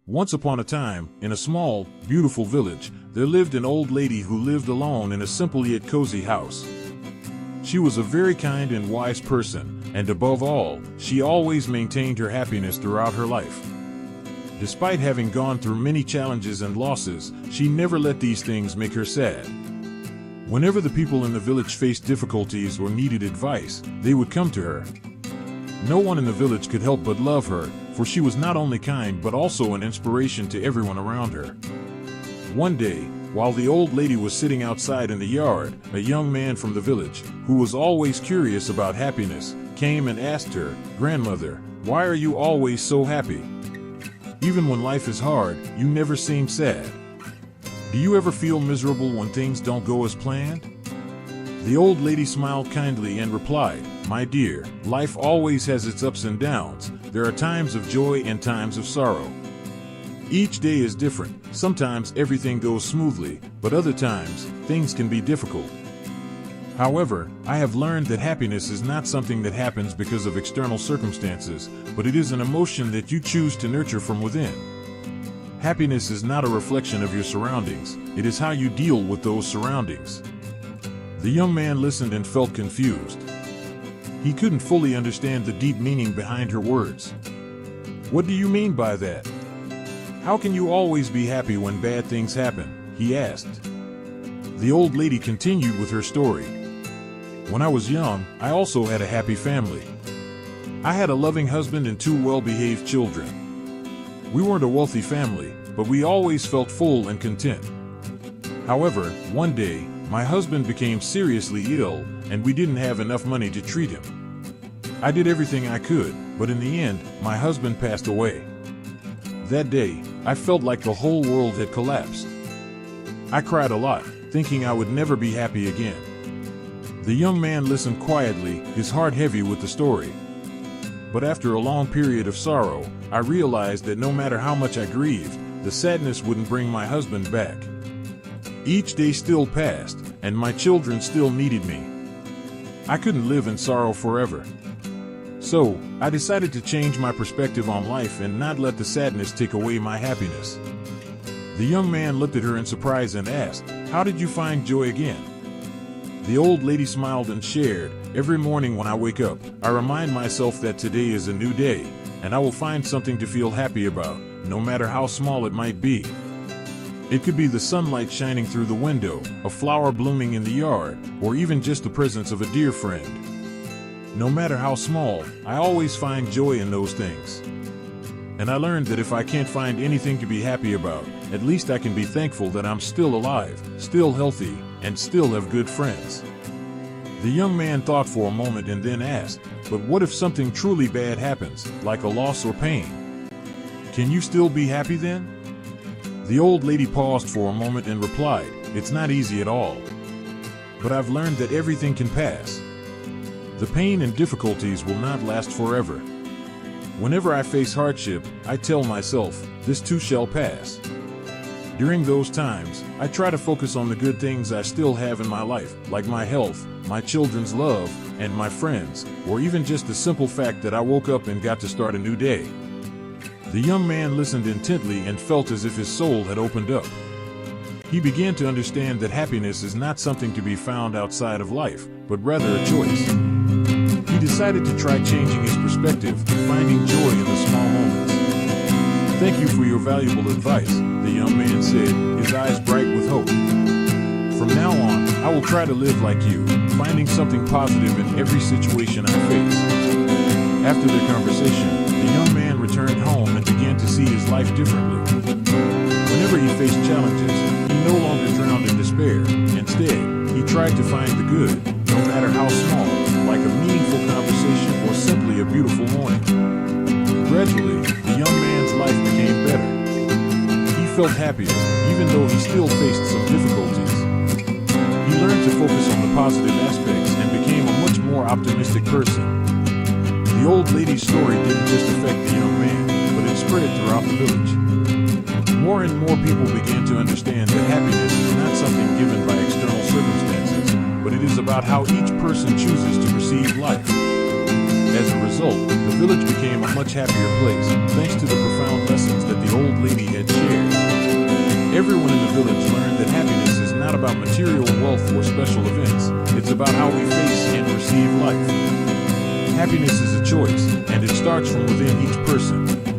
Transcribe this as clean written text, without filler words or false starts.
Once upon a time, in a small, beautiful village, there lived an old lady who lived alone in a simple yet cozy house. She was a very kind and wise person, and above all, she always maintained her happiness throughout her life. Despite having gone through many challenges and losses, she never let these things make her sad. Whenever the people in the village faced difficulties or needed advice, they would come to her. No one in the village could help but love her, for she was not only kind but also an inspiration to everyone around her. One day, while the old lady was sitting outside in the yard, a young man from the village, who was always curious about happiness, came and asked her, "Grandmother, why are you always so happy? Even when life is hard, you never seem sad. Do you ever feel miserable when things don't go as planned?" The old lady smiled kindly and replied, "My dear, life always has its ups and downs. There are times of joy and times of sorrow. Each day is different. Sometimes everything goes smoothly, but other times, things can be difficult. However, I have learned that happiness is not something that happens because of external circumstances, but it is an emotion that you choose to nurture from within. Happiness is not a reflection of your surroundings, it is how you deal with those surroundings." The young man listened and felt confused. He couldn't fully understand the deep meaning behind her words. "What do you mean by that? How can you always be happy when bad things happen?" he asked. The old lady continued with her story. "When I was young, I also had a happy family. I had a loving husband and 2 well-behaved children. We weren't a wealthy family, but we always felt full and content. However, one day, my husband became seriously ill, and we didn't have enough money to treat him. I did everything I could, but in the end, my husband passed away. That day, I felt like the whole world had collapsed. I cried a lot, thinking I would never be happy again." The young man listened quietly, his heart heavy with the story. "But after a long period of sorrow, I realized that no matter how much I grieved, the sadness wouldn't bring my husband back. Each day still passed, and my children still needed me. I couldn't live in sorrow forever. So, I decided to change my perspective on life and not let the sadness take away my happiness." The young man looked at her in surprise and asked, "How did you find joy again?" The old lady smiled and shared, "Every morning when I wake up, I remind myself that today is a new day, and I will find something to feel happy about, no matter how small it might be. It could be the sunlight shining through the window, a flower blooming in the yard, or even just the presence of a dear friend. No matter how small, I always find joy in those things. And I learned that if I can't find anything to be happy about, at least I can be thankful that I'm still alive, still healthy, and still have good friends." The young man thought for a moment and then asked, "But what if something truly bad happens, like a loss or pain? Can you still be happy then?" The old lady paused for a moment and replied, "It's not easy at all. But I've learned that everything can pass. The pain and difficulties will not last forever. Whenever I face hardship, I tell myself, this too shall pass. During those times, I try to focus on the good things I still have in my life, like my health, my children's love, and my friends, or even just the simple fact that I woke up and got to start a new day." The young man listened intently and felt as if his soul had opened up. He began to understand that happiness is not something to be found outside of life, but rather a choice. He decided to try changing his perspective, finding joy in the small moments. "Thank you for your valuable advice," the young man said, his eyes bright with hope. "From now on, I will try to live like you, finding something positive in every situation I face." After their conversation, the young man returned home and began to see his life differently. Whenever he faced challenges, he no longer drowned in despair. Instead, he tried to find the good, no matter how small, like a meaningful conversation or simply a beautiful morning. Gradually, the young man's life became better. He felt happier, even though he still faced some difficulties. He learned to focus on the positive aspects and became a much more optimistic person. The old lady's story didn't just affect the young man, but it spread throughout the village. More and more people began to understand that happiness is not something given by external circumstances, but it is about how each person chooses to perceive life. As a result, the village became a much happier place, thanks to the profound lessons that the old lady had shared. Everyone in the village learned that happiness is not about material wealth or special events, it's about how we face and perceive life. Happiness is a choice, and it starts from within each person.